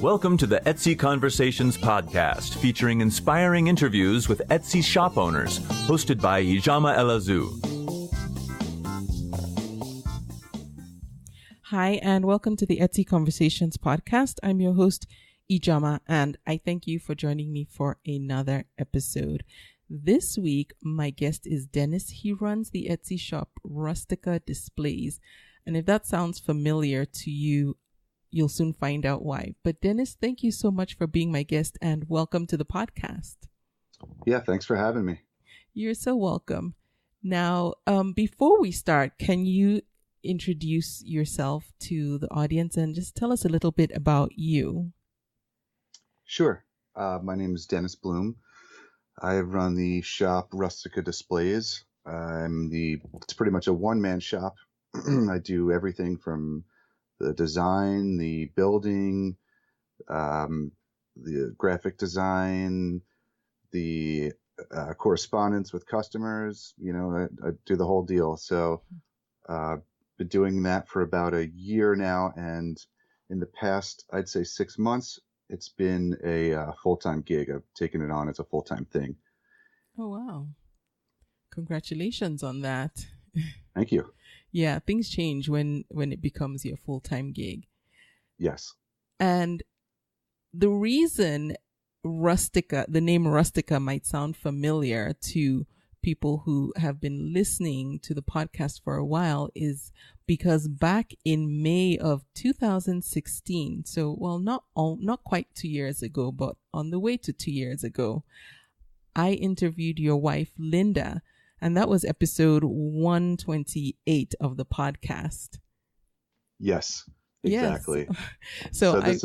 Welcome to the Etsy Conversations podcast, featuring inspiring interviews with Etsy shop owners, hosted by Ijama Elazu. Hi, and welcome to the Etsy Conversations podcast. I'm your host, Ijama, and I thank you for joining me for another episode. This week, my guest is Dennis. He runs the Etsy shop Rustica Displays. And if that sounds familiar to you, you'll soon find out why. But Dennis, thank you so much for being my guest and welcome to the podcast. Yeah, thanks for having me. You're so welcome. Now, before we start, can you introduce yourself to the audience and just tell us a little bit about you? Sure. My name is Dennis Blume. I run the shop Rustica Displays. It's pretty much a one-man shop. I do everything from the design, the building, the graphic design, the correspondence with customers. You know, I do the whole deal. So been doing that for about a year now. And in the past, I'd say 6 months, it's been a full-time gig. I've taken it on as a full-time thing. Oh, wow. Congratulations on that. Thank you. Yeah, things change when it becomes your full-time gig. Yes. And the reason Rustica, the name Rustica might sound familiar to people who have been listening to the podcast for a while is because back in May of 2016, so not quite 2 years ago, but on the way to 2 years ago, I interviewed your wife, Linda, and that was episode 128 of the podcast. Yes, exactly. Yes. So this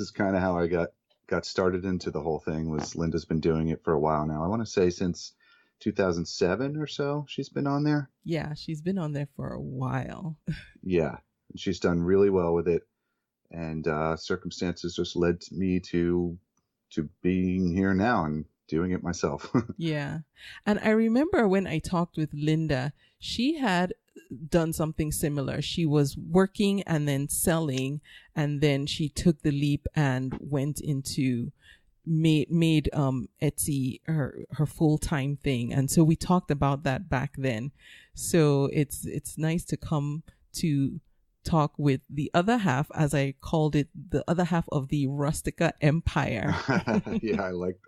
is kind of how I got started into the whole thing. Was Linda's been doing it for a while now. I want to say since 2007 or so she's been on there. Yeah, she's been on there for a while. Yeah, she's done really well with it, and circumstances just led me to being here now and doing it myself. Yeah. And I remember when I talked with Linda, she had done something similar. She was working and then selling, and then she took the leap and went into made Etsy her full-time thing. And so we talked about that back then. So it's nice to come to talk with the other half, as I called it, the other half of the Rustica Empire. Yeah, I like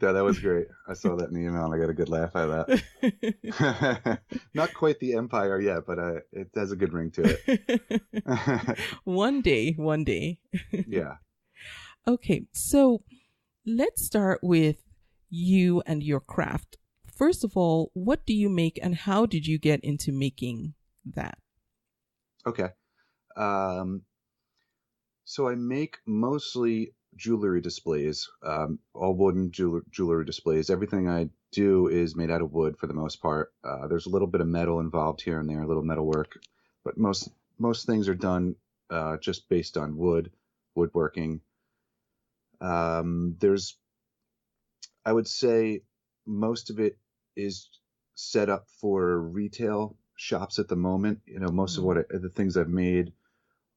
that. That was great. I saw that in the email and I got a good laugh out of that. Not quite the empire yet, but it has a good ring to it. One day. Yeah. Okay, so let's start with you and your craft. First of all, what do you make and how did you get into making that? Okay. So I make mostly jewelry displays, all wooden jewelry displays. Everything I do is made out of wood for the most part. There's a little bit of metal involved here and there, a little metal work, but most things are done just based on woodworking. I would say most of it is set up for retail shops at the moment. You know, most of the things I've made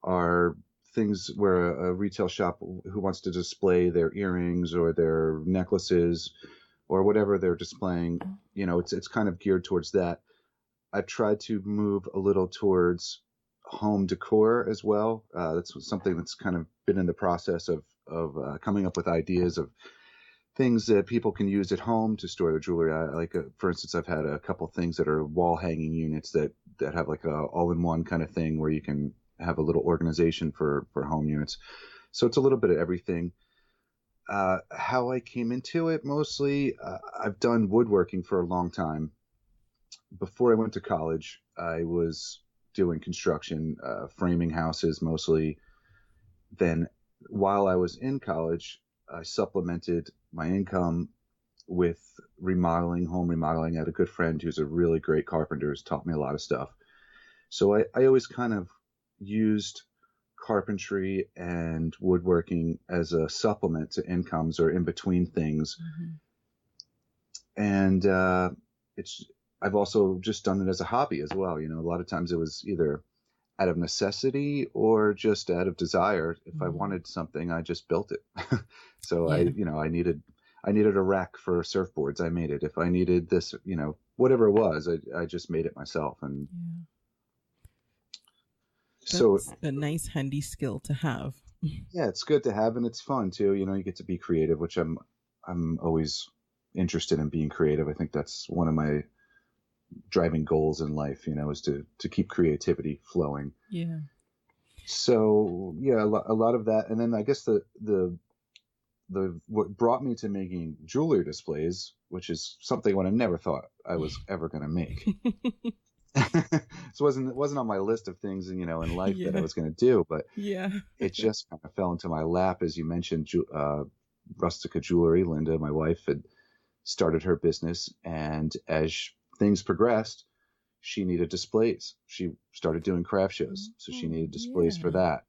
are things where a retail shop who wants to display their earrings or their necklaces or whatever they're displaying, you know, it's kind of geared towards that. I've tried to move a little towards home decor as well. That's something that's kind of been in the process of coming up with ideas of things that people can use at home to store their jewelry. For instance, I've had a couple things that are wall hanging units that have like a all-in-one kind of thing where you can have a little organization for home units. So it's a little bit of everything. How I came into it, mostly, I've done woodworking for a long time. Before I went to college, I was doing construction, framing houses mostly. Then while I was in college, I supplemented my income with home remodeling. I had a good friend who's a really great carpenter, who's taught me a lot of stuff. So I always kind of used carpentry and woodworking as a supplement to incomes or in between things. Mm-hmm. And I've also just done it as a hobby as well. You know, a lot of times it was either out of necessity or just out of desire. If I wanted something, I just built it. So I needed a rack for surfboards. I made it. If I needed this, whatever it was, I just made it myself. And so that's a nice handy skill to have. Yeah, it's good to have, and it's fun too. You get to be creative, which I'm always interested in being creative. I think that's one of my driving goals in life, is to keep creativity flowing. Yeah. So yeah, a lot of that, and then I guess the what brought me to making jewelry displays, which is something what I never thought I was ever going to make. It wasn't on my list of things, in life that I was going to do, but it just kind of fell into my lap. As you mentioned, Rustica Jewelry, Linda, my wife, had started her business, and as things progressed, she needed displays. She started doing craft shows, so she needed displays for that.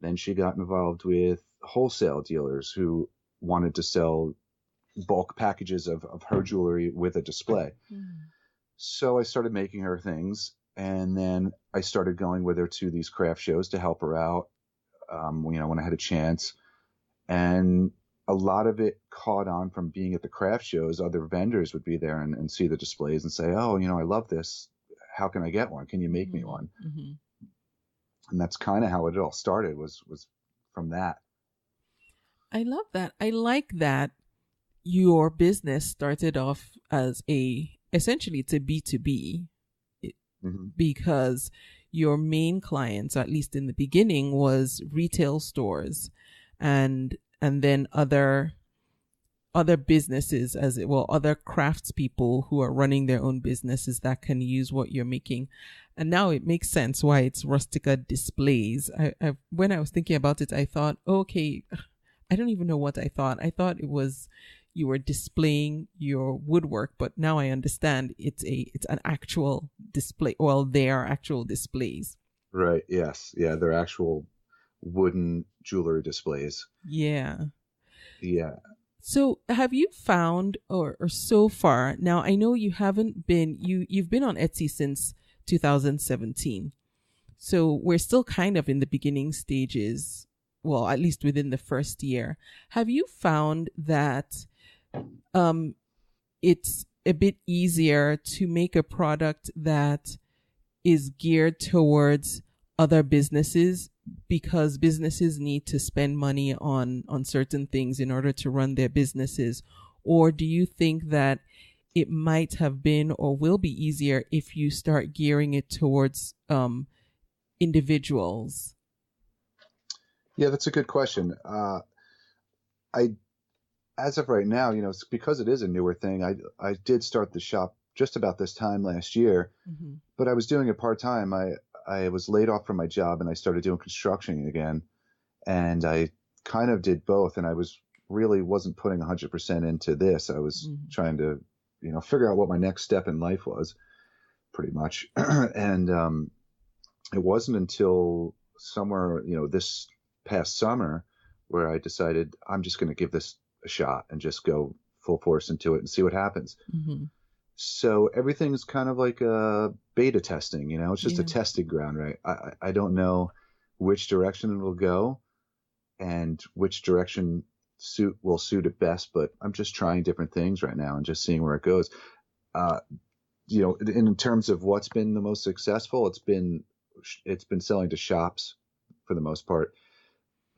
Then she got involved with wholesale dealers who wanted to sell bulk packages of her jewelry with a display. So I started making her things, and then I started going with her to these craft shows to help her out, when I had a chance. And a lot of it caught on from being at the craft shows. Other vendors would be there and see the displays and say, oh, I love this. How can I get one? Can you make me one? And that's kind of how it all started, was from that. I love that. I like that your business started off as essentially it's a B2B, because your main clients, at least in the beginning, was retail stores and then other businesses, other craftspeople who are running their own businesses that can use what you're making. And now it makes sense why it's Rustica Displays. When I was thinking about it, I thought, okay, I don't even know what I thought. I thought it was you were displaying your woodwork, but now I understand it's an actual display. Well, they are actual displays. Right. Yes. Yeah. They're actual wooden jewelry displays. Yeah. Yeah. So have you found, or so far, now I know you haven't been, you've been on Etsy since 2017. So we're still kind of in the beginning stages, well, at least within the first year. Have you found that it's a bit easier to make a product that is geared towards other businesses, because businesses need to spend money on certain things in order to run their businesses? Or do you think that it might have been or will be easier if you start gearing it towards individuals? Yeah, that's a good question. As of right now, because it is a newer thing, I did start the shop just about this time last year, but I was doing it part-time. I was laid off from my job and I started doing construction again, and I kind of did both, and I wasn't putting 100% into this. I was trying to, figure out what my next step in life was, pretty much. And it wasn't until somewhere, this past summer where I decided I'm just going to give this a shot and just go full force into it and see what happens. So everything's kind of like a beta testing, it's just a testing ground, right? I don't know which direction it will go and which direction will suit it best, but I'm just trying different things right now and just seeing where it goes. In terms of what's been the most successful, it's been selling to shops for the most part.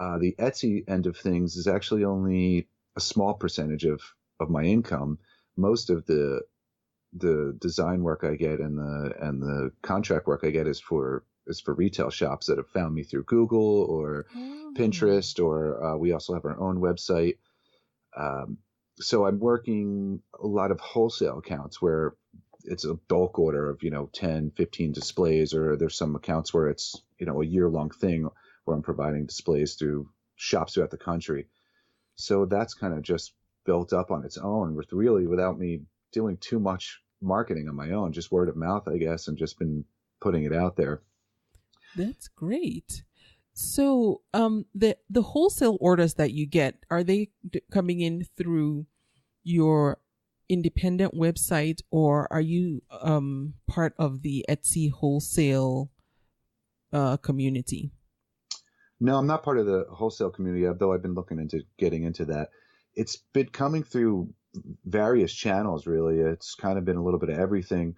The Etsy end of things is actually only a small percentage of my income. Most of the design work I get and the contract work I get is for retail shops that have found me through Google or Pinterest, or we also have our own website. So I'm working a lot of wholesale accounts where it's a bulk order of 10, 15 displays, or there's some accounts where it's a year-long thing where I'm providing displays through shops throughout the country. So that's kind of just built up on its own, without me doing too much marketing on my own, just word of mouth, I guess, and just been putting it out there. That's great. So the wholesale orders that you get, are they coming in through your independent website, or are you part of the Etsy wholesale community? No, I'm not part of the wholesale community, though I've been looking into getting into that. It's been coming through various channels, really. It's kind of been a little bit of everything.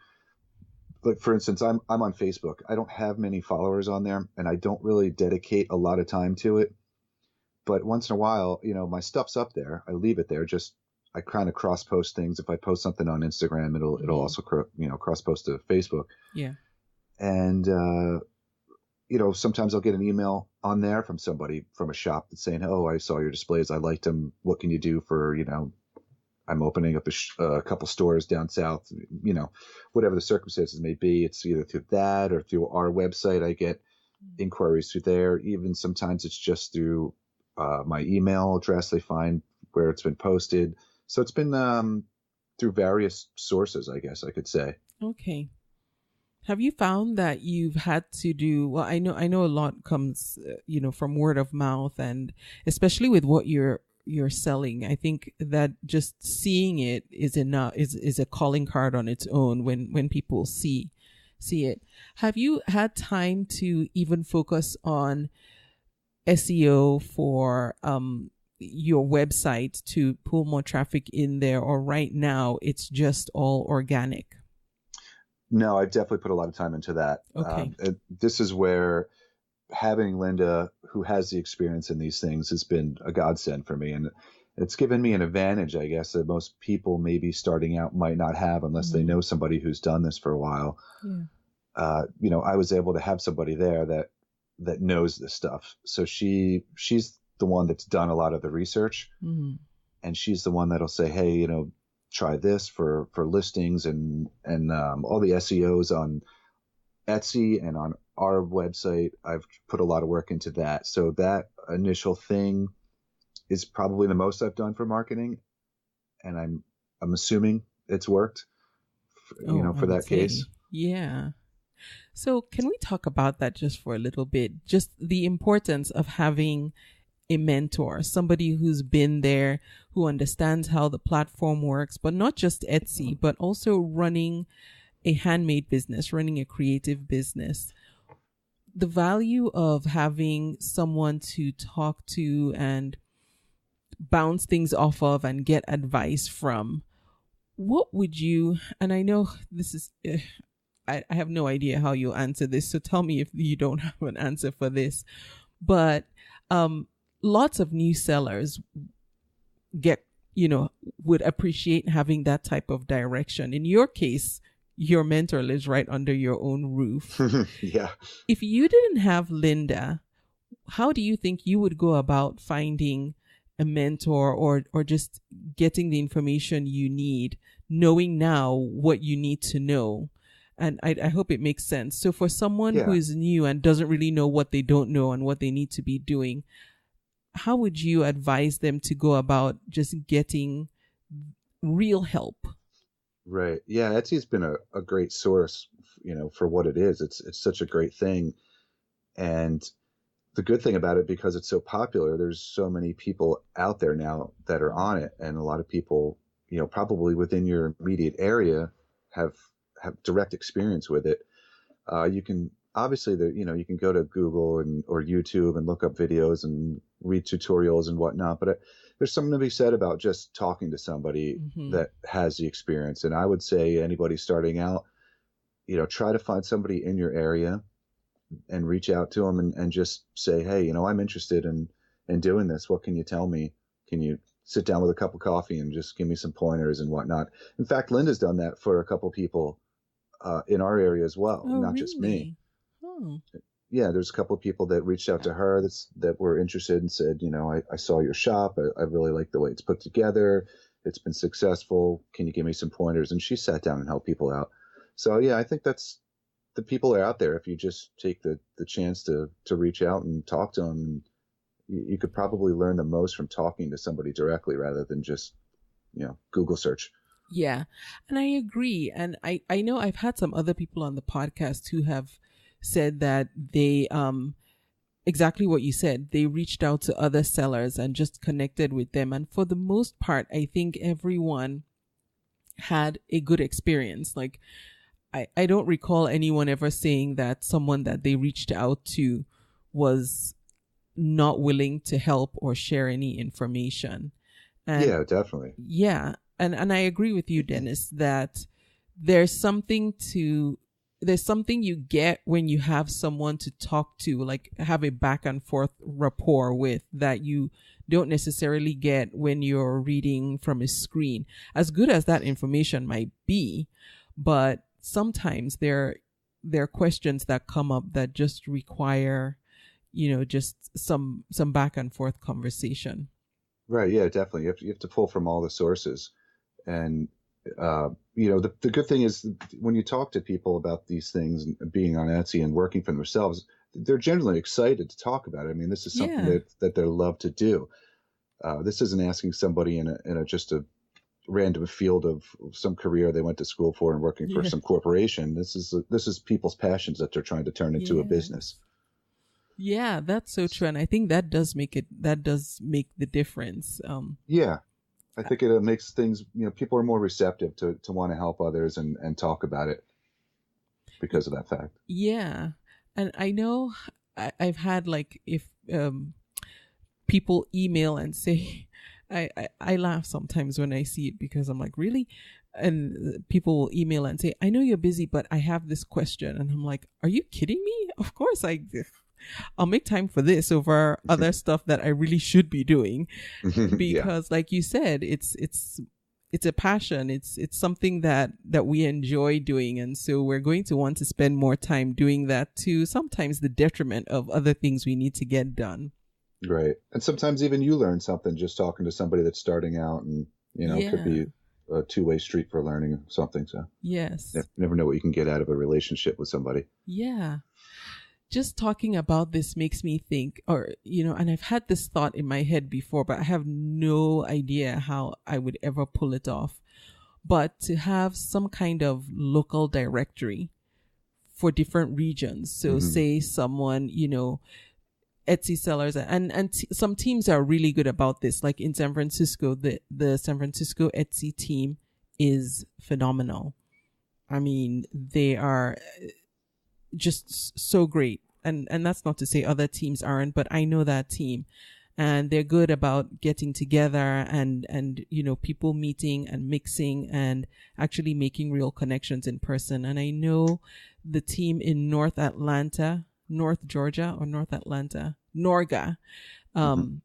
Like, for instance, I'm on Facebook. I don't have many followers on there, and I don't really dedicate a lot of time to it. But once in a while, my stuff's up there. I leave it there. Just I kind of cross post things. If I post something on Instagram, it'll also cross post to Facebook. Yeah. And sometimes I'll get an email on there from somebody from a shop that's saying, "Oh, I saw your displays. I liked them. What can you do for I'm opening up a couple stores down south, whatever the circumstances may be." It's either through that or through our website. I get inquiries through there. Even sometimes it's just through my email address. They find where it's been posted. So it's been through various sources, I guess I could say. Okay. Have you found that you've had to do, well, I know a lot comes, from word of mouth, and especially with what you're selling. I think that just seeing it is enough, is a calling card on its own when people see it. Have you had time to even focus on SEO for your website to pull more traffic in there, or right now it's just all organic? No, I've definitely put a lot of time into that. Okay. This is where having Linda, who has the experience in these things, has been a godsend for me. And it's given me an advantage, I guess, that most people maybe starting out might not have unless they know somebody who's done this for a while. Yeah. I was able to have somebody there that knows this stuff. So she's the one that's done a lot of the research, and she's the one that'll say, "Hey, try this for listings and all the SEOs on Etsy and on our website." I've put a lot of work into that. So that initial thing is probably the most I've done for marketing, and I'm assuming it's worked, for that case. Yeah. So can we talk about that just for a little bit? Just the importance of having a mentor, somebody who's been there, who understands how the platform works, but not just Etsy, but also running a handmade business, running a creative business. The value of having someone to talk to and bounce things off of and get advice from. What would you, and I know this is, I have no idea how you'll answer this, so tell me if you don't have an answer for this, but lots of new sellers would appreciate having that type of direction. In your case, your mentor lives right under your own roof. Yeah. If you didn't have Linda, how do you think you would go about finding a mentor or just getting the information you need, knowing now what you need to know? And I hope it makes sense. So for someone who is new and doesn't really know what they don't know and what they need to be doing, how would you advise them to go about just getting real help? Right. Yeah. Etsy's been a great source, for what it is. It's such a great thing. And the good thing about it, because it's so popular, there's so many people out there now that are on it. And a lot of people, probably within your immediate area have direct experience with it. You can obviously, you can go to Google or YouTube and look up videos and read tutorials and whatnot, but there's something to be said about just talking to somebody that has the experience. And I would say anybody starting out, try to find somebody in your area and reach out to them and just say, "Hey, I'm interested in doing this. What can you tell me? Can you sit down with a cup of coffee and just give me some pointers and whatnot?" In fact, Linda's done that for a couple people in our area as well, not just me. Oh. Yeah, there's a couple of people that reached out to her that were interested and said, I saw your shop. I really like the way it's put together. It's been successful. Can you give me some pointers? And she sat down and helped people out. So yeah, I think that's the people are out there. If you just take the chance to reach out and talk to them, you could probably learn the most from talking to somebody directly rather than just, Google search. Yeah. And I agree. And I know I've had some other people on the podcast who have said that they, exactly what you said, they reached out to other sellers and just connected with them. And for the most part, I think everyone had a good experience. Like, I don't recall anyone ever saying that someone that they reached out to was not willing to help or share any information. And Yeah, definitely. yeah, and I agree with you, Dennis, that there's something you get when you have someone to talk to, like have a back and forth rapport with, that you don't necessarily get when you're reading from a screen. As good as that information might be, but sometimes there are questions that come up that just require, just some back and forth conversation. Right. Yeah, definitely. You have to pull from all the sources. And, the good thing is when you talk to people about these things and being on Etsy and working for themselves, they're generally excited to talk about it. I mean, this is something that they love to do. This isn't asking somebody in a just a random field of some career they went to school for and working for some corporation. This is people's passions that they're trying to turn into a business. Yeah, that's so true. And I think that does make the difference. Yeah. I think it makes things, people are more receptive to want to help others and talk about it because of that fact. Yeah. And I know I've had, like, if people email and say, I laugh sometimes when I see it, because I'm like, really? And people will email and say, I know you're busy, but I have this question. And I'm like, are you kidding me? Of course I'll make time for this over other stuff that I really should be doing, because like you said, it's a passion. It's something that we enjoy doing. And so we're going to want to spend more time doing that too, sometimes the detriment of other things we need to get done. Right. And sometimes even you learn something just talking to somebody that's starting out, and, it could be a two-way street for learning something. So yes, you never know what you can get out of a relationship with somebody. Yeah. Just talking about this makes me think, and I've had this thought in my head before, but I have no idea how I would ever pull it off. But to have some kind of local directory for different regions. So say someone, Etsy sellers, and some teams are really good about this. Like in San Francisco, the San Francisco Etsy team is phenomenal. I mean, they are just so great. And that's not to say other teams aren't, but I know that team, and they're good about getting together and people meeting and mixing and actually making real connections in person. And I know the team in North Georgia or North Atlanta, Norga,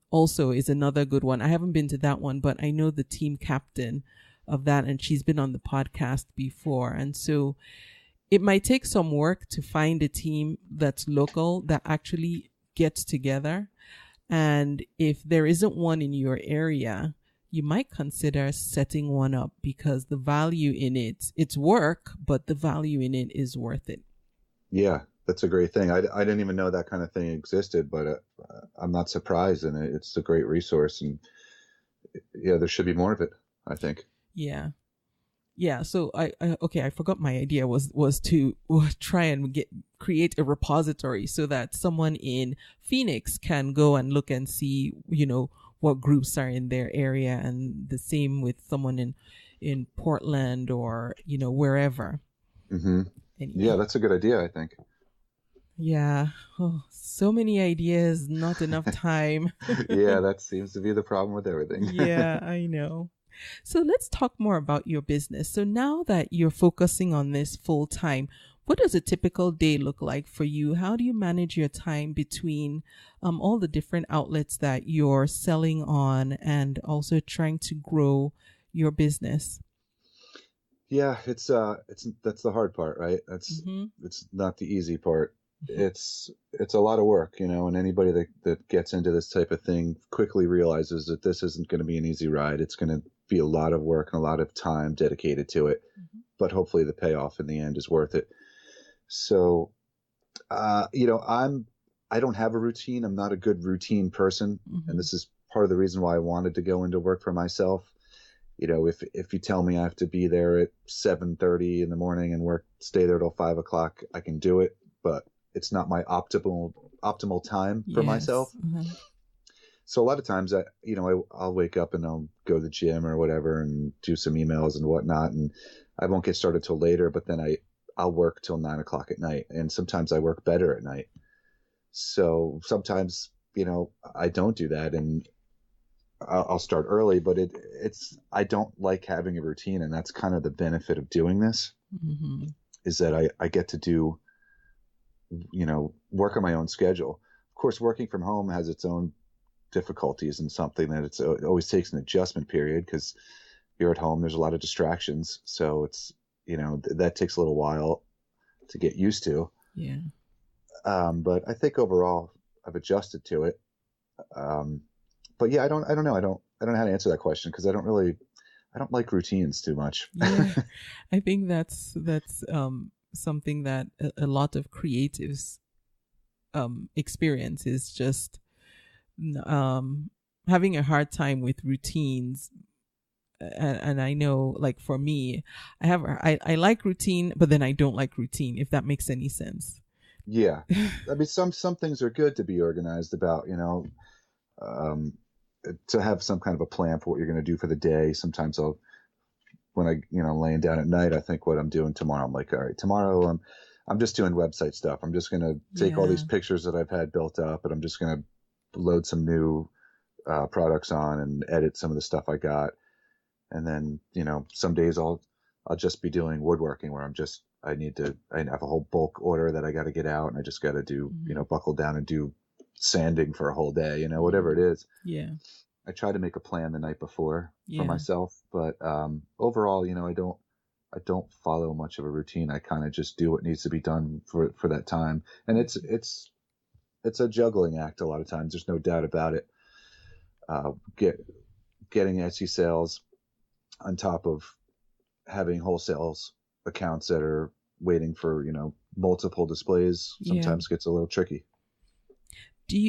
also is another good one. I haven't been to that one, but I know the team captain of that, and she's been on the podcast before. And so it might take some work to find a team that's local that actually gets together. And if there isn't one in your area, you might consider setting one up, because the value in it's work, but the value in it is worth it. Yeah, that's a great thing. I didn't even know that kind of thing existed, but I'm not surprised. And it's a great resource. And there should be more of it, I think. Yeah. Yeah, so I forgot my idea was to try and create a repository so that someone in Phoenix can go and look and see, what groups are in their area, and the same with someone in Portland or, wherever. Mm-hmm. Anyway. Yeah, that's a good idea, I think. Yeah. Oh, so many ideas, not enough time. Yeah, that seems to be the problem with everything. Yeah, I know. So let's talk more about your business. So now that you're focusing on this full time, what does a typical day look like for you? How do you manage your time between all the different outlets that you're selling on and also trying to grow your business? Yeah, it's that's the hard part, right? It's not the easy part. It's a lot of work, and anybody that gets into this type of thing quickly realizes that this isn't going to be an easy ride. It's going to be a lot of work and a lot of time dedicated to it, but hopefully the payoff in the end is worth it. So, I don't have a routine. I'm not a good routine person. And this is part of the reason why I wanted to go into work for myself. If you tell me I have to be there at 7:30 in the morning and stay there till 5 o'clock, I can do it, but it's not my optimal time for myself. So a lot of times I'll wake up and I'll go to the gym or whatever and do some emails and whatnot. And I won't get started till later, but then I'll work till 9 o'clock at night, and sometimes I work better at night. So sometimes, I don't do that, and I'll start early, but I don't like having a routine, and that's kind of the benefit of doing this, is that I get to do, work on my own schedule. Of course, working from home has its own difficulties, and something that it always takes an adjustment period, because you're at home, there's a lot of distractions. So it's, that takes a little while to get used to. Yeah. But I think overall I've adjusted to it. But yeah, I don't know. I don't know how to answer that question, because I don't like routines too much. Yeah. I think that's something that a lot of creatives experience, is just having a hard time with routines. And I know, like, for me, I like routine, but then I don't like routine, if that makes any sense. Yeah. I mean, some things are good to be organized about, to have some kind of a plan for what you're going to do for the day. Sometimes when I, laying down at night, I think what I'm doing tomorrow. I'm like, all right, tomorrow I'm just doing website stuff. I'm just going to take all these pictures that I've had built up, and I'm just going to load some new products on and edit some of the stuff I got. And then, some days I'll just be doing woodworking, where I have a whole bulk order that I got to get out, and I just got to do, buckle down and do sanding for a whole day, whatever it is. Yeah. I try to make a plan the night before for myself, but overall, I don't follow much of a routine. I kind of just do what needs to be done for that time. And it's a juggling act a lot of times. There's no doubt about it. Getting Etsy sales on top of having wholesale accounts that are waiting for, multiple displays sometimes gets a little tricky.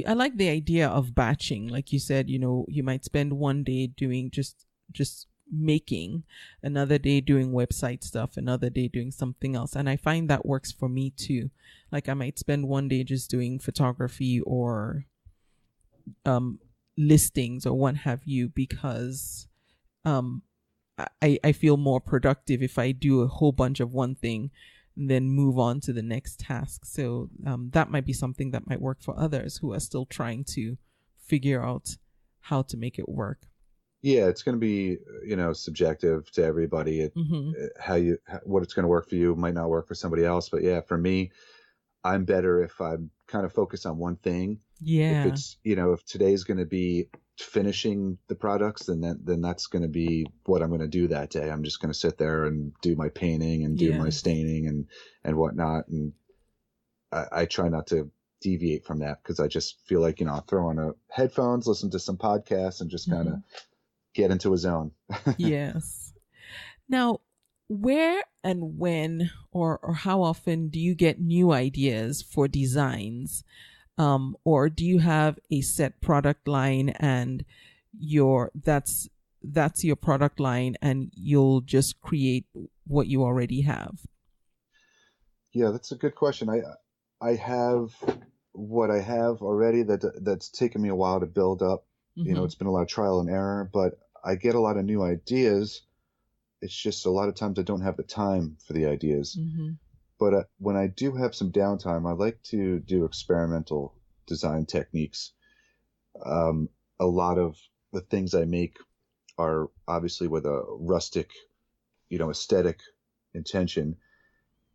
I like the idea of batching. Like you said, you might spend one day doing just making, another day doing website stuff, another day doing something else. And I find that works for me too. Like, I might spend one day just doing photography or listings or what have you, because I feel more productive if I do a whole bunch of one thing and then move on to the next task. So that might be something that might work for others who are still trying to figure out how to make it work. Yeah, it's going to be, subjective to everybody. What it's going to work for you might not work for somebody else. But yeah, for me, I'm better if I'm kind of focused on one thing. Yeah. If it's, if today's going to be finishing the products, then that's going to be what I'm going to do that day. I'm just going to sit there and do my painting and do my staining and whatnot. And I try not to deviate from that, because I just feel like, I'll throw on headphones, listen to some podcasts, and just kind of get into a zone. Yes. Now, where and when or how often do you get new ideas for designs? Or do you have a set product line, and that's your product line, and you'll just create what you already have? Yeah, that's a good question. I have what I have already that's taken me a while to build up. It's been a lot of trial and error, but I get a lot of new ideas. It's just a lot of times I don't have the time for the ideas. But when I do have some downtime, I like to do experimental design techniques. A lot of the things I make are obviously with a rustic, aesthetic intention.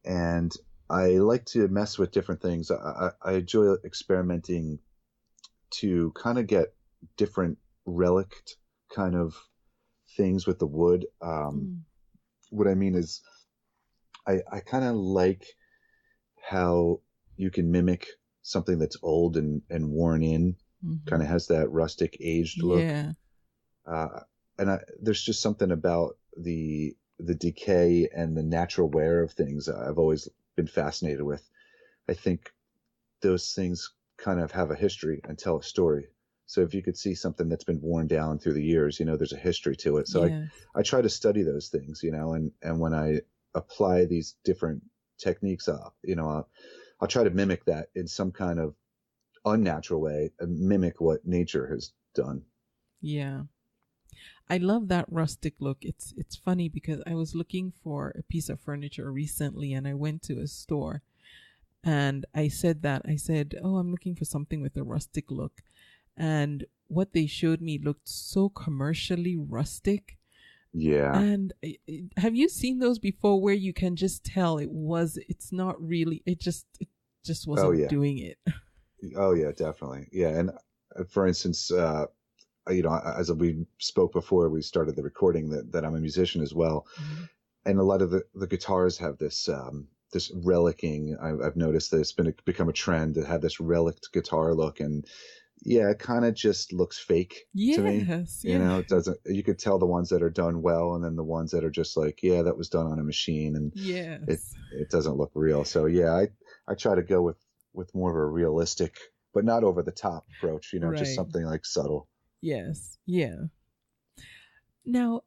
And I like to mess with different things. I enjoy experimenting to kind of get different relict kind of things with the wood. What I mean is I kind of like how you can mimic something that's old and worn in, kind of has that rustic aged look. Yeah. And there's just something about the decay and the natural wear of things I've always been fascinated with. I think those things kind of have a history and tell a story. So if you could see something that's been worn down through the years, there's a history to it. So I try to study those things, and when I apply these different techniques, I'll try to mimic that in some kind of unnatural way and mimic what nature has done. Yeah. I love that rustic look. It's funny because I was looking for a piece of furniture recently and I went to a store and I said, "Oh, I'm looking for something with a rustic look." And what they showed me looked so commercially rustic. Yeah. And have you seen those before where you can just tell it's not really, it just wasn't doing it? Oh yeah, definitely. Yeah. And for instance, as we spoke before we started the recording, that I'm a musician as well. Mm-hmm. And a lot of the guitars have this relicking. I've noticed that it's become a trend to have this relicked guitar look, and yeah, it kind of just looks fake to me. You know, it doesn't. You could tell the ones that are done well, and then the ones that are just like, yeah, that was done on a machine, and it doesn't look real. So yeah, I try to go with more of a realistic, but not over the top approach. You know, just something like subtle. Yes. Yeah. Now,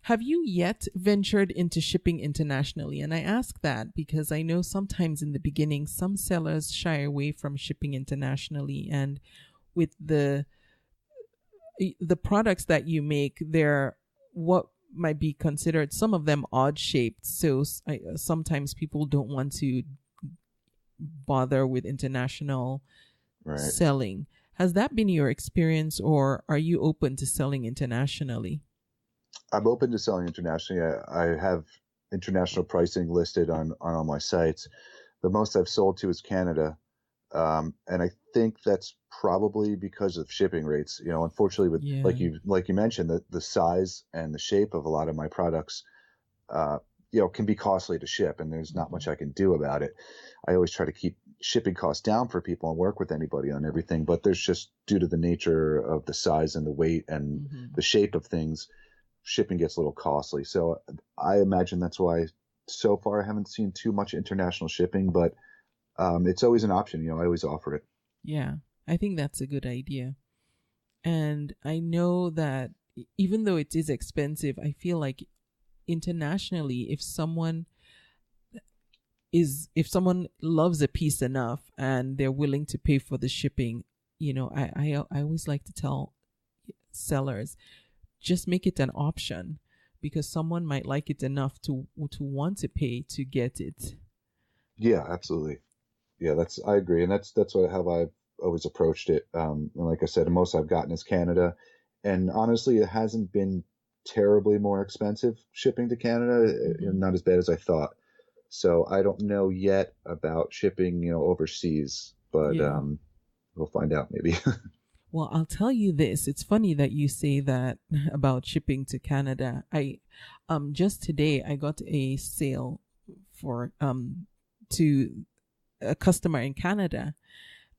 have you yet ventured into shipping internationally? And I ask that because I know sometimes in the beginning, some sellers shy away from shipping internationally. And with the products that you make, they're what might be considered, some of them odd shaped. So sometimes people don't want to bother with international selling. Has that been your experience, or are you open to selling internationally? I'm open to selling internationally. I have international pricing listed on all my sites. The most I've sold to is Canada. And I think that's probably because of shipping rates. You know, unfortunately, like you mentioned, the size and the shape of a lot of my products, can be costly to ship, and there's not much I can do about it. I always try to keep shipping costs down for people and work with anybody on everything, but there's just, due to the nature of the size and the weight and the shape of things, shipping gets a little costly. So I imagine that's why so far I haven't seen too much international shipping, but it's always an option. You know, I always offer it. Yeah, I think that's a good idea. And I know that even though it is expensive, I feel like internationally, if someone loves a piece enough and they're willing to pay for the shipping, you know, I always like to tell sellers, just make it an option, because someone might like it enough to want to pay to get it. Yeah, absolutely. Yeah, I agree, and that's how I've always approached it. And like I said, the most I've gotten is Canada, and honestly, it hasn't been terribly more expensive shipping to Canada. Not as bad as I thought. So I don't know yet about shipping, you know, overseas, but we'll find out maybe. Well, I'll tell you this. It's funny that you say that about shipping to Canada. I just today I got a sale for to a customer in Canada,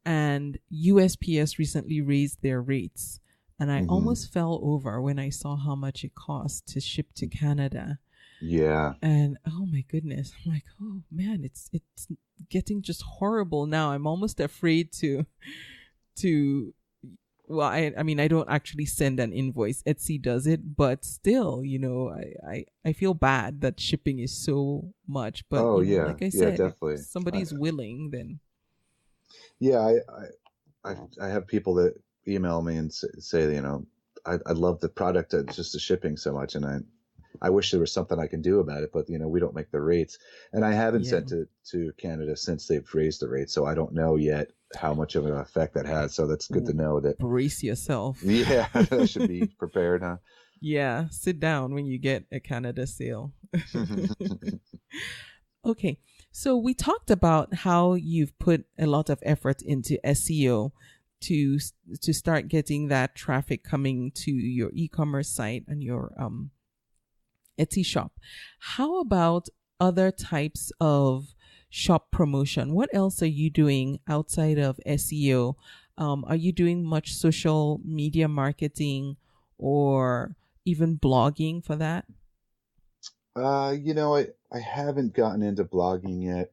and USPS recently raised their rates, and I almost fell over when I saw how much it cost to ship to Canada. Yeah. And oh my goodness, I'm like, oh man, it's getting just horrible now. I'm almost afraid to well, I mean, I don't actually send an invoice. Etsy does it, but still, you know, I feel bad that shipping is so much. But like I said, definitely. If somebody's willing, then. Yeah, I have people that email me and say, you know, I love the product. It's just the shipping so much, and I wish there was something I can do about it, but you know, we don't make the rates, and I haven't sent it to Canada since they've raised the rates, so I don't know yet how much of an effect that has. So that's good to know that. Brace yourself. Yeah, I should be prepared, huh? Yeah, sit down when you get a Canada sale. Okay, so we talked about how you've put a lot of effort into SEO to start getting that traffic coming to your e-commerce site and your Etsy shop. How about other types of shop promotion? What else are you doing outside of SEO? Are you doing much social media marketing or even blogging for that? You know, I haven't gotten into blogging yet.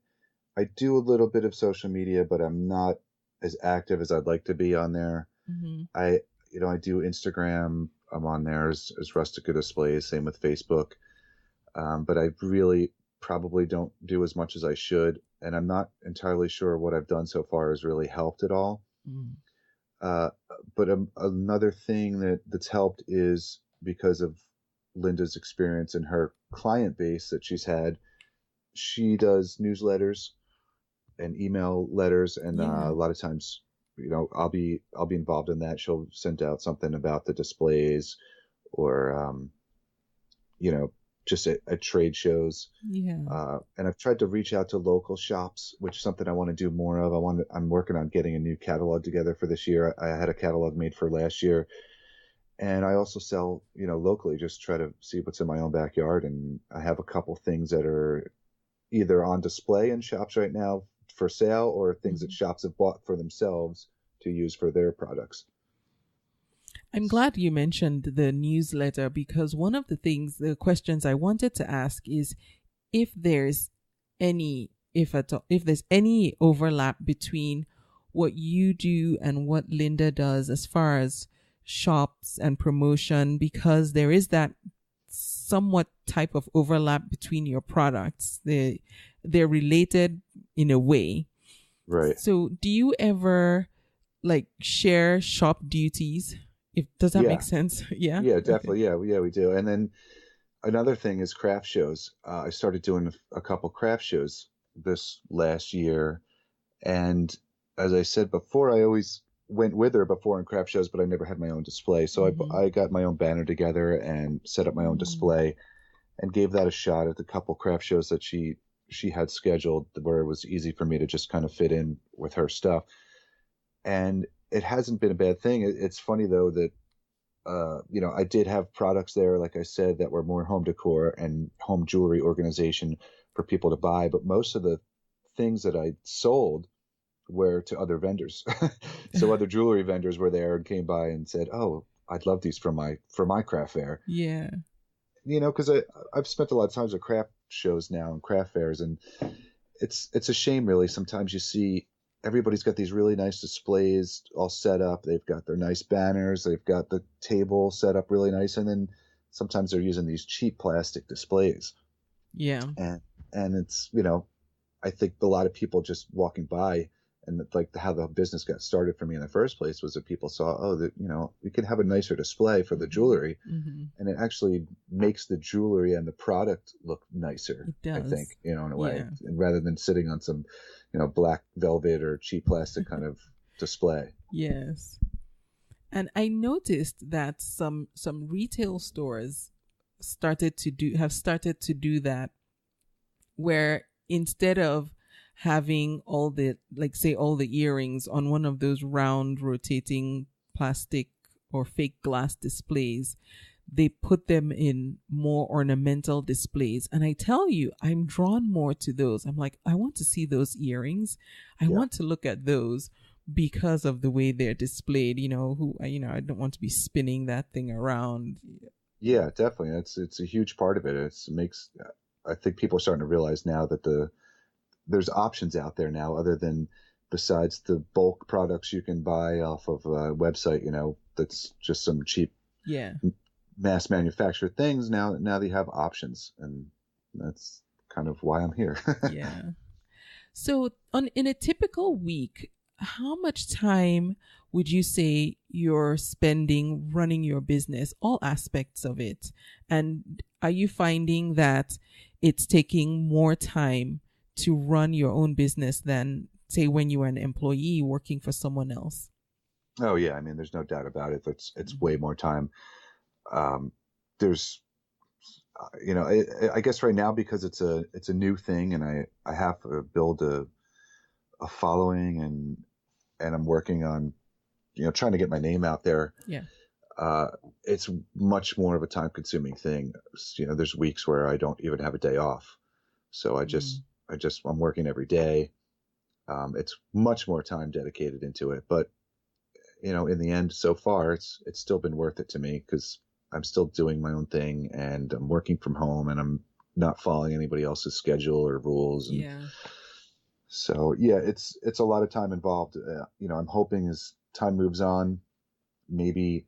I do a little bit of social media, but I'm not as active as I'd like to be on there. I do Instagram. I'm on there as Rustica Displays, same with Facebook. But I really probably don't do as much as I should. And I'm not entirely sure what I've done so far has really helped at all. But another thing that's helped is because of Linda's experience and her client base that she's had, she does newsletters and email letters, and a lot of times, I'll be involved in that. She'll send out something about the displays, or just at trade shows. Yeah. And I've tried to reach out to local shops, which is something I want to do more of. I'm working on getting a new catalog together for this year. I had a catalog made for last year, and I also sell, locally, just try to see what's in my own backyard. And I have a couple things that are either on display in shops right now for sale, or things that shops have bought for themselves to use for their products. I'm glad you mentioned the newsletter, because one of the questions I wanted to ask is if there's any overlap between what you do and what Linda does as far as shops and promotion, because there is that somewhat type of overlap between your products. They're related in a way. Right. So do you ever share shop duties? Does that make sense? Yeah. Yeah, definitely. Okay. Yeah, we do. And then another thing is craft shows. I started doing a couple craft shows this last year. And as I said before, I always went with her before in craft shows, but I never had my own display. So I got my own banner together and set up my own display, and gave that a shot at the couple craft shows that she had scheduled, where it was easy for me to just kind of fit in with her stuff. And it hasn't been a bad thing. It's funny though that, I did have products there, like I said, that were more home decor and home jewelry organization for people to buy. But most of the things that I sold were to other vendors. So other jewelry vendors were there and came by and said, "Oh, I'd love these for my craft fair." Yeah. Because I've spent a lot of times at craft shows now and craft fairs, and it's a shame really. Sometimes you see everybody's got these really nice displays all set up. They've got their nice banners. They've got the table set up really nice. And then sometimes they're using these cheap plastic displays. Yeah. And it's, I think a lot of people just walking by, and how the business got started for me in the first place was that people saw, that, we can have a nicer display for the jewelry. Mm-hmm. And it actually makes the jewelry and the product look nicer. It does. I think, in a way, and rather than sitting on some, black velvet or cheap plastic kind of display. Yes. And I noticed that some retail stores have started to do that, where instead of having all the earrings on one of those round rotating plastic or fake glass displays, they put them in more ornamental displays. And I tell you, I'm drawn more to those. I'm like, I want to see those earrings. I want to look at those because of the way they're displayed. I don't want to be spinning that thing around. Yeah, definitely. It's a huge part of it. I think people are starting to realize now that there's options out there now other than besides the bulk products you can buy off of a website, that's just some cheap mass manufactured things. Now they have options, and that's kind of why I'm here. Yeah. So in a typical week, how much time would you say you're spending running your business, all aspects of it? And are you finding that it's taking more time to run your own business than, say, when you were an employee working for someone else? Oh yeah, there's no doubt about it. It's way more time. There's, I guess right now, because it's a new thing, and I have to build a following, and I'm working on, trying to get my name out there. Yeah. It's much more of a time consuming thing. There's weeks where I don't even have a day off. So I'm working every day. It's much more time dedicated into it, but in the end, so far, it's still been worth it to me, because I'm still doing my own thing, and I'm working from home, and I'm not following anybody else's schedule or rules. And so it's a lot of time involved. I'm hoping as time moves on, maybe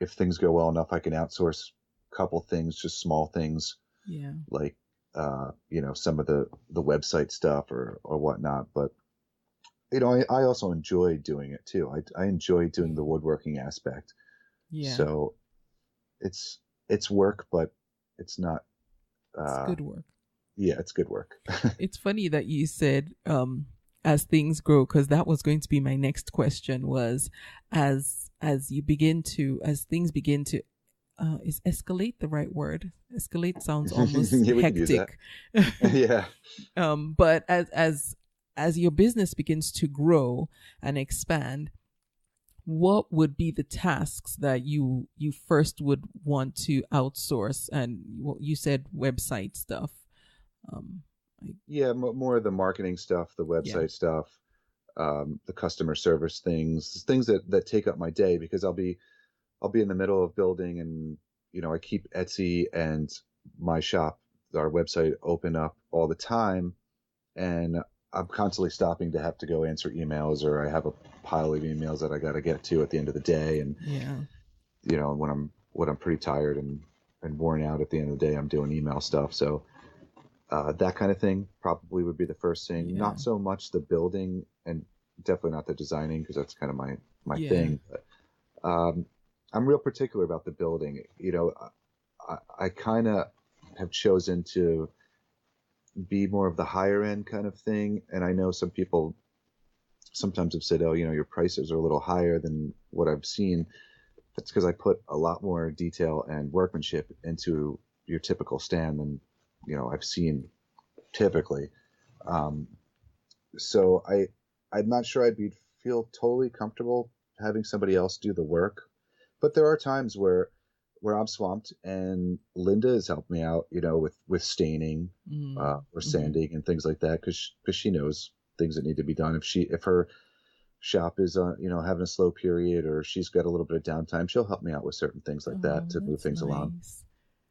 if things go well enough, I can outsource a couple things, just small things. Yeah. Like, some of the website stuff or whatnot. But, I also enjoy doing it too. I enjoy doing the woodworking aspect. Yeah. So it's work, but it's not. It's good work. Yeah, it's good work. It's funny that you said as things grow, because that was going to be my next question. Was as things begin to is escalate the right word? Escalate sounds almost Yeah, we hectic. can use that. Yeah. But as your business begins to grow and expand, what would be the tasks that you first would want to outsource? And you said website stuff. Yeah, more of the marketing stuff, the website stuff, the customer service things that take up my day, because I'll be in the middle of building, and I keep Etsy and my shop, our website, open up all the time, and I'm constantly stopping to have to go answer emails, or I have a pile of emails that I got to get to at the end of the day, and when I'm pretty tired and worn out at the end of the day, I'm doing email stuff. So that kind of thing probably would be the first thing. Yeah. Not so much the building, and definitely not the designing, because that's kind of my thing. But I'm real particular about the building. I kind of have chosen to be more of the higher end kind of thing. And I know some people sometimes have said, oh, your prices are a little higher than what I've seen. That's because I put a lot more detail and workmanship into your typical stand than I've seen typically. So I'm not sure I'd feel totally comfortable having somebody else do the work, but there are times where I'm swamped, and Linda has helped me out, with staining or sanding and things like that, because she knows things that need to be done. If her shop is having a slow period, or she's got a little bit of downtime, she'll help me out with certain things like that to move things along.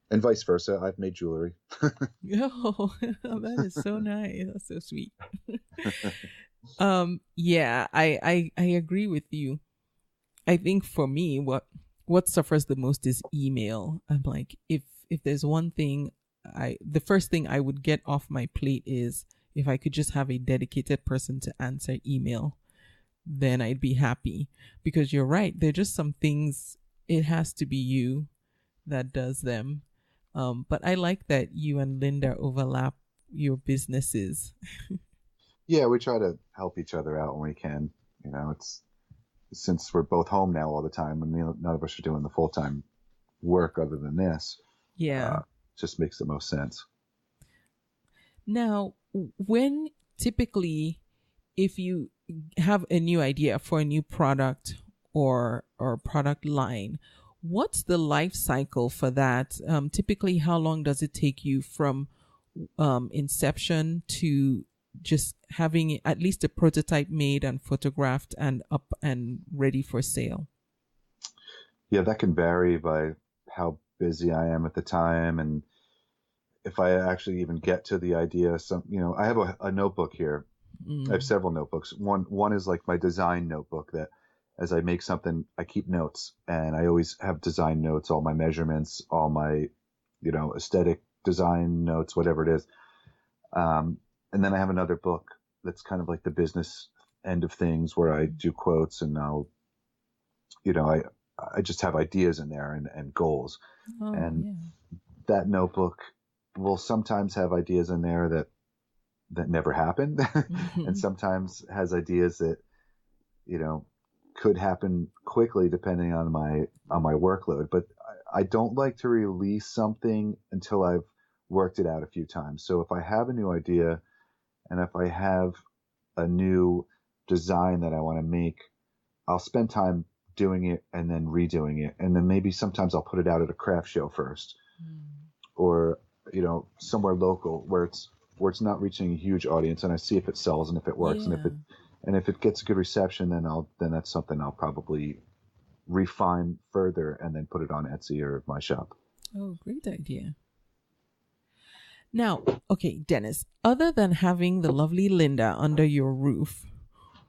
And vice versa. I've made jewelry. Oh, that is so nice. That's so sweet. Yeah, I agree with you. I think for me, what suffers the most is email. I'm like, if there's one thing, the first thing I would get off my plate is if I could just have a dedicated person to answer email, then I'd be happy. Because you're right, there are just some things, it has to be you that does them. But I like that you and Linda overlap your businesses. Yeah, we try to help each other out when we can. It's since we're both home now all the time, and none of us are doing the full-time work other than this. Yeah. Just makes the most sense. Now, when typically, if you have a new idea for a new product or product line, what's the life cycle for that? Typically, how long does it take you from inception to just having at least a prototype made and photographed and up and ready for sale? Yeah, that can vary by how busy I am at the time, and if I actually even get to the idea. I have a notebook here. I have several notebooks. One is like my design notebook, that as I make something, I keep notes, and I always have design notes, all my measurements, all my, aesthetic design notes, whatever it is. And then I have another book that's kind of like the business end of things, where I do quotes, and I'll, I just have ideas in there and goals. That notebook will sometimes have ideas in there that never happened, and sometimes has ideas that, could happen quickly depending on my workload. But I don't like to release something until I've worked it out a few times. So if I have a new idea, and if I have a new design that I want to make, I'll spend time doing it and then redoing it. And then maybe sometimes I'll put it out at a craft show first, or, somewhere local where it's not reaching a huge audience, and I see if it sells and if it works. And if it gets a good reception, then that's something I'll probably refine further and then put it on Etsy or my shop. Oh, great idea. Now, okay, Dennis, other than having the lovely Linda under your roof,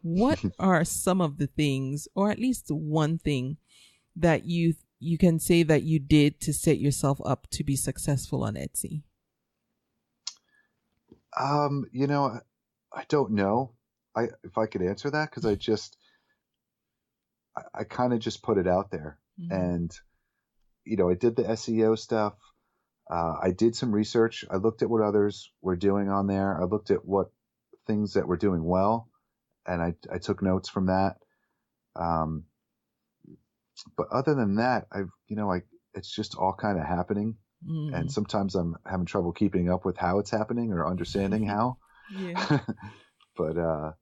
what are some of the things, or at least one thing, that you can say that you did to set yourself up to be successful on Etsy? I don't know if I could answer that, because I kind of just put it out there. And I did the SEO stuff. I did some research. I looked at what others were doing on there. I looked at what things that were doing well, and I took notes from that. But other than that, it's just all kind of happening. And sometimes I'm having trouble keeping up with how it's happening or understanding how. Yeah. But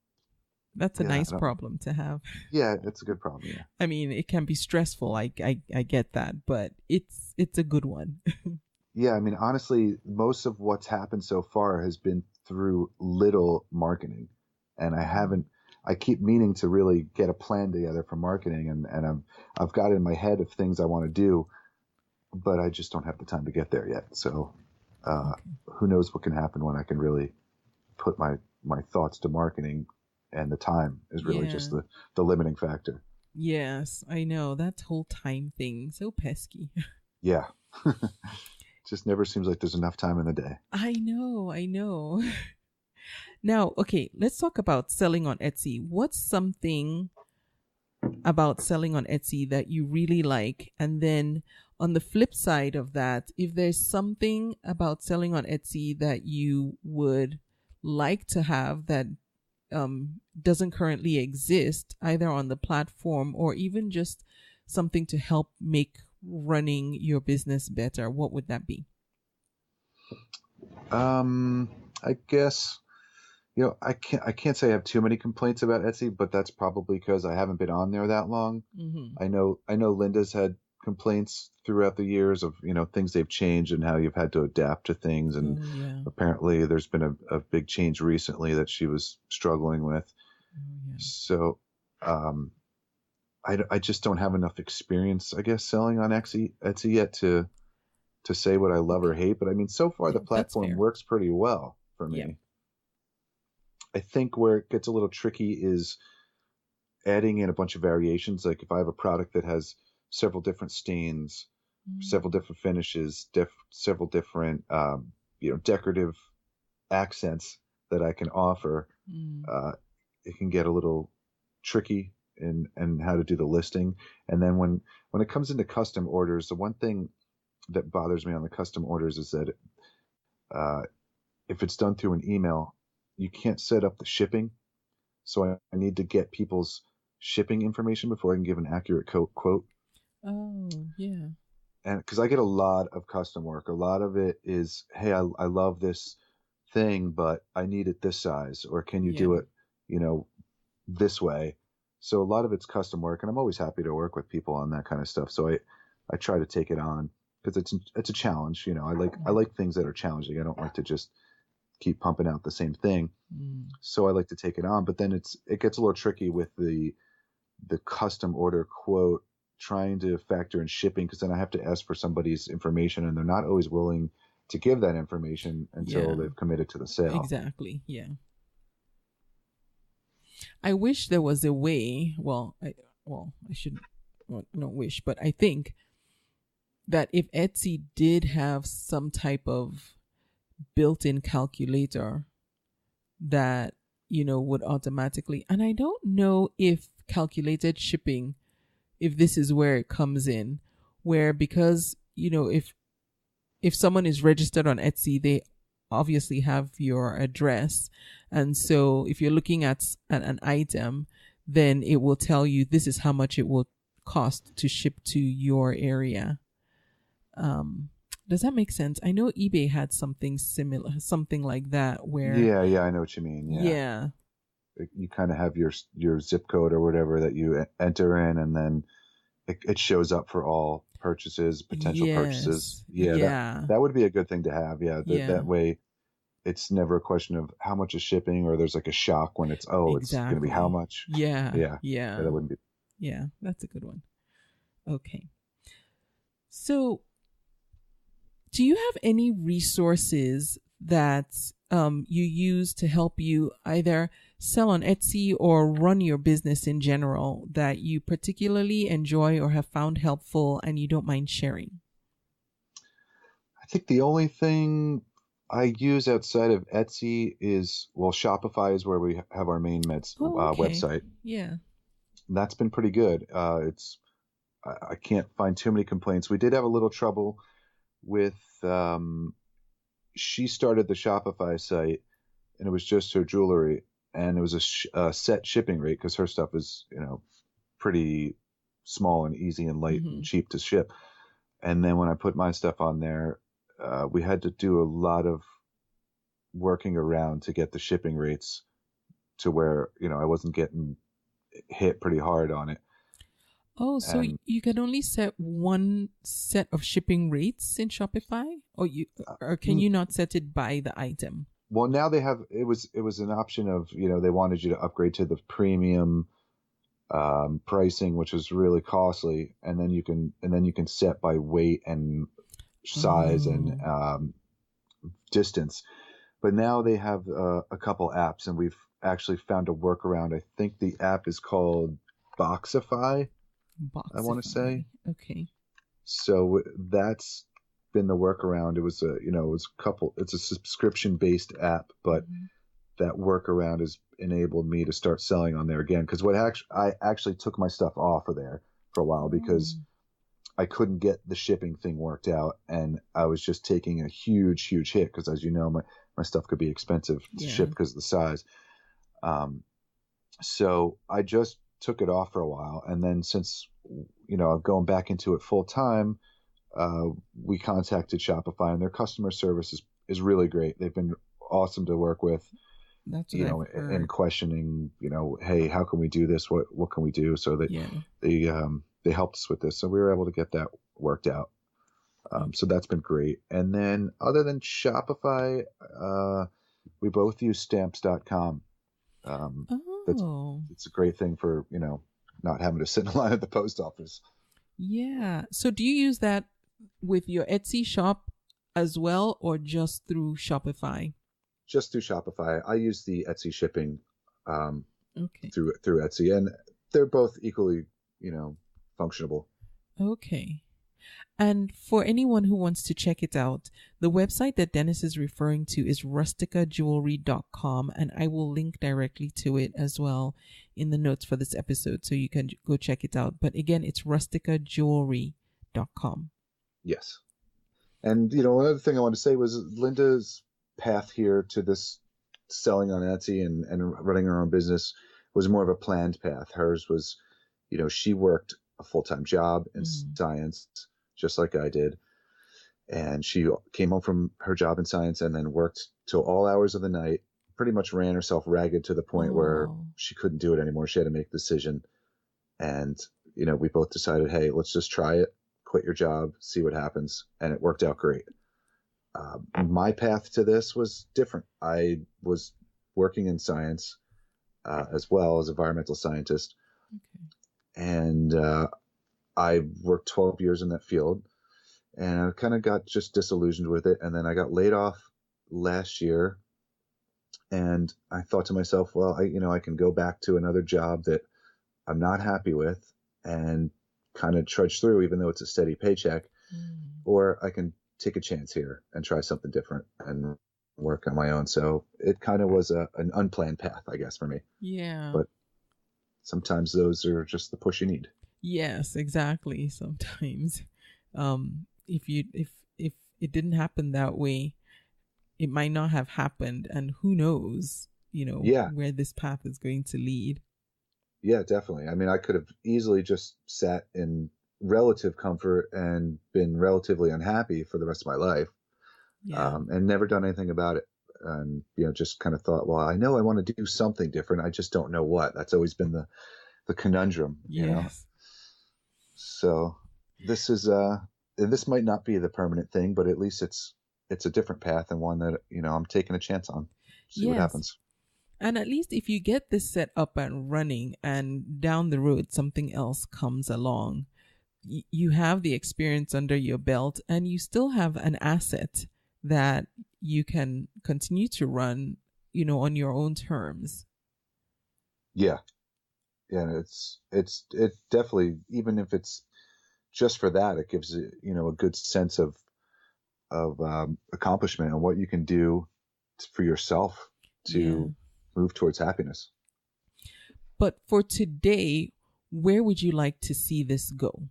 that's a nice problem to have. Yeah, it's a good problem. Yeah. I mean, it can be stressful. I get that, but it's a good one. Yeah, I mean, honestly, most of what's happened so far has been through little marketing, and I keep meaning to really get a plan together for marketing, and I've got in my head of things I want to do, but I just don't have the time to get there yet. So, who knows what can happen when I can really put my thoughts to marketing, and the time is really just the limiting factor. Yes, I know, that whole time thing, so pesky. Yeah. Just never seems like there's enough time in the day. I know. Now, okay, let's talk about selling on Etsy. What's something about selling on Etsy that you really like? And then on the flip side of that, if there's something about selling on Etsy that you would like to have that doesn't currently exist, either on the platform or even just something to help make running your business better, what would that be? I guess, I can't say I have too many complaints about Etsy, but that's probably because I haven't been on there that long. I know Linda's had complaints throughout the years of, things they've changed and how you've had to adapt to things. And apparently there's been a big change recently that she was struggling with. So, I just don't have enough experience, I guess, selling on Etsy yet to say what I love or hate. But I mean, so far the platform works pretty well for me. Yeah. I think where it gets a little tricky is adding in a bunch of variations. Like if I have a product that has several different stains, several different finishes, several different, decorative accents that I can offer, it can get a little tricky and how to do the listing. And then when it comes into custom orders, the one thing that bothers me on the custom orders is that if it's done through an email, you can't set up the shipping. So I need to get people's shipping information before I can give an accurate quote. Oh, yeah. And because I get a lot of custom work, a lot of it is, hey, I love this thing, but I need it this size, or can you do it, this way? So a lot of it's custom work, and I'm always happy to work with people on that kind of stuff. So I try to take it on because it's a challenge. I like things that are challenging. I don't like to just keep pumping out the same thing. So I like to take it on, but then it gets a little tricky with the custom order quote, trying to factor in shipping, because then I have to ask for somebody's information, and they're not always willing to give that information until they've committed to the sale. Exactly. Yeah. I wish there was a way. I don't wish, but I think that if Etsy did have some type of built-in calculator that, would automatically, and I don't know if calculated shipping, if this is where it comes in, where, because, if someone is registered on Etsy, they obviously have your address. And so if you're looking at an item, then it will tell you this is how much it will cost to ship to your area. Does that make sense? I know eBay had something similar, something like that, where yeah, I know what you mean. Yeah. You kind of have your zip code or whatever that you enter in, and then it shows up for all purchases, potential purchases. Yeah. That would be a good thing to have. That way it's never a question of how much is shipping, or there's like a shock when it's it's going to be how much. Yeah. That wouldn't be. Yeah, that's a good one. Okay. So do you have any resources that you use to help you either sell on Etsy or run your business in general that you particularly enjoy or have found helpful and you don't mind sharing? I think the only thing I use outside of Etsy is, Shopify is where we have our main website. Yeah. And that's been pretty good. It's I can't find too many complaints. We did have a little trouble with, she started the Shopify site and it was just her jewelry, and it was a set shipping rate because her stuff is, pretty small and easy and light and cheap to ship. And then when I put my stuff on there, we had to do a lot of working around to get the shipping rates to where, I wasn't getting hit pretty hard on it. Oh, so you can only set one set of shipping rates in Shopify, or can you not set it by the item? Well, now they have, it was an option of, they wanted you to upgrade to the premium pricing, which was really costly. And then you can set by weight and size and distance. But now they have a couple apps, and we've actually found a workaround. I think the app is called Boxify. I want to say. Okay. So that's been the workaround. It was it's a subscription based app, but that workaround has enabled me to start selling on there again. Because I actually took my stuff off of there for a while because I couldn't get the shipping thing worked out, and I was just taking a huge hit because, as you know, my stuff could be expensive to ship because of the size. So I just took it off for a while, and then since I'm going back into it full time, we contacted Shopify, and their customer service is really great. They've been awesome to work with. That's and questioning, hey, how can we do this? What can we do? So they helped us with this, so we were able to get that worked out. So that's been great. And then other than Shopify, we both use stamps.com. It's a great thing for, not having to sit in line at the post office. Yeah. So do you use that with your Etsy shop as well, or just through Shopify? Just through Shopify. I use the Etsy shipping through Etsy, and they're both equally, functionable. Okay. And for anyone who wants to check it out, the website that Dennis is referring to is rusticajewelry.com, and I will link directly to it as well in the notes for this episode, so you can go check it out. But again, it's rusticajewelry.com. Yes. And, another thing I wanted to say was Linda's path here to this selling on Etsy and running her own business was more of a planned path. Hers was, she worked a full-time job in science, just like I did. And she came home from her job in science and then worked till all hours of the night, pretty much ran herself ragged to the point where she couldn't do it anymore. She had to make a decision. And, we both decided, hey, let's just try it, quit your job, see what happens. And it worked out great. My path to this was different. I was working in science as well as environmental scientist. Okay. And I worked 12 years in that field, and I kind of got just disillusioned with it. And then I got laid off last year, and I thought to myself, well, I can go back to another job that I'm not happy with and kind of trudge through, even though it's a steady paycheck, or I can take a chance here and try something different and work on my own. So it kind of was an unplanned path, I guess, for me. Yeah. But sometimes those are just the push you need. Yes, exactly. Sometimes, if it didn't happen that way, it might not have happened, and who knows, where this path is going to lead. Yeah, definitely. I mean, I could have easily just sat in relative comfort and been relatively unhappy for the rest of my life, and never done anything about it. And, just kind of thought, well, I know I want to do something different. I just don't know what. That's always been the conundrum, you know? So this is, this might not be the permanent thing, but at least it's a different path and one that, I'm taking a chance on. See what happens. And at least if you get this set up and running and down the road, something else comes along, you have the experience under your belt, and you still have an asset that you can continue to run, on your own terms. Yeah. Yeah. And it definitely, even if it's just for that, it gives it, a good sense of accomplishment and what you can do for yourself to move towards happiness. But for today, where would you like to see this go?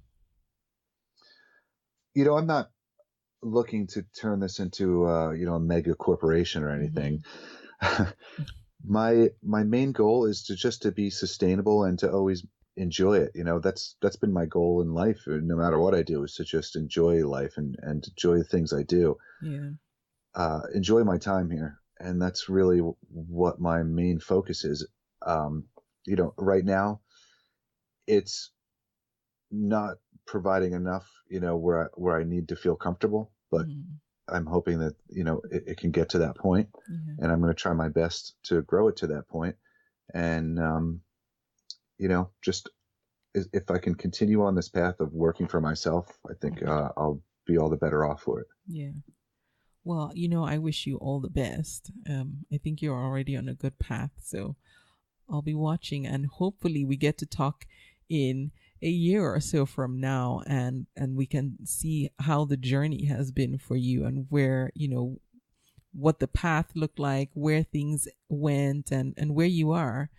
I'm not looking to turn this into, a mega corporation or anything. My main goal is to be sustainable and to always enjoy it. That's been my goal in life. No matter what I do, is to just enjoy life and enjoy the things I do. Yeah. Enjoy my time here. And that's really what my main focus is. Right now it's not providing enough, where I need to feel comfortable, but I'm hoping that, it can get to that point, and I'm going to try my best to grow it to that point. And, just if I can continue on this path of working for myself, I think I'll be all the better off for it. Yeah. Well, I wish you all the best. I think you're already on a good path. So I'll be watching, and hopefully we get to talk in a year or so from now, and we can see how the journey has been for you, and where, what the path looked like, where things went, and where you are,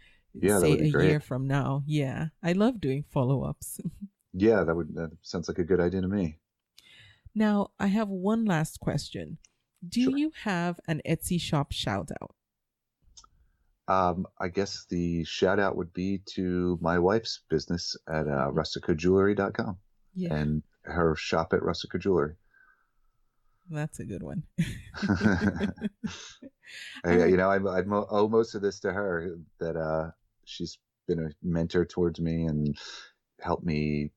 say a year from now. Yeah. I love doing follow-ups. Yeah, that sounds like a good idea to me. Now, I have one last question. Do you have an Etsy shop shout out? I guess the shout out would be to my wife's business at rusticajewelry.com and her shop at Rustica Jewelry. That's a good one. I owe most of this to her, that she's been a mentor towards me and helped me,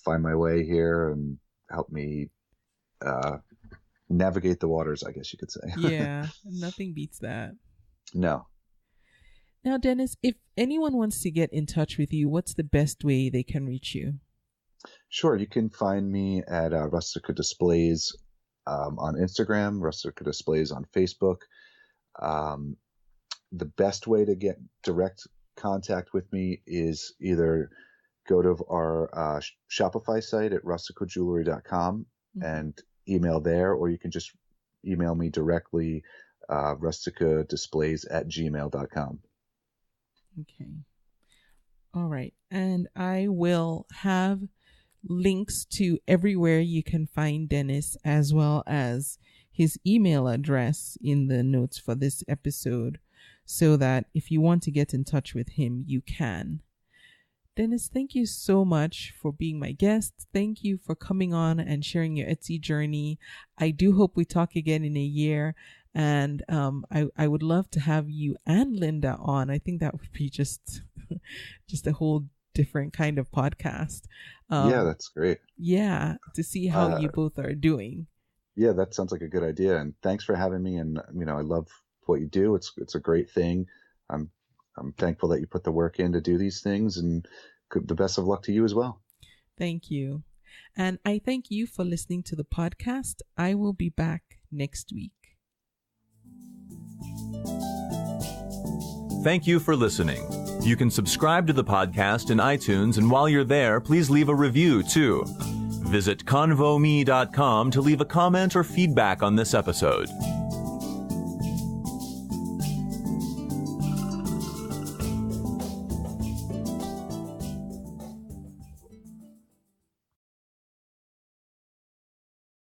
find my way here and help me navigate the waters, I guess you could say. Yeah, nothing beats that. No. Now, Dennis, if anyone wants to get in touch with you, what's the best way they can reach you? Sure. You can find me at Rustica Displays on Instagram, Rustica Displays on Facebook. The best way to get direct contact with me is either go to our Shopify site at rusticajewelry.com and email there, or you can just email me directly, rusticadisplays@gmail.com. Okay. All right. And I will have links to everywhere you can find Dennis, as well as his email address in the notes for this episode, so that if you want to get in touch with him, you can. Dennis, thank you so much for being my guest. Thank you for coming on and sharing your Etsy journey. I do hope we talk again in a year. And I would love to have you and Linda on. I think that would be just a whole different kind of podcast. Yeah, that's great. Yeah, to see how you both are doing. Yeah, that sounds like a good idea. And thanks for having me. And I love what you do. It's a great thing. I'm thankful that you put the work in to do these things, and the best of luck to you as well. Thank you. And I thank you for listening to the podcast. I will be back next week. Thank you for listening. You can subscribe to the podcast in iTunes, and while you're there, please leave a review too. Visit convome.com to leave a comment or feedback on this episode.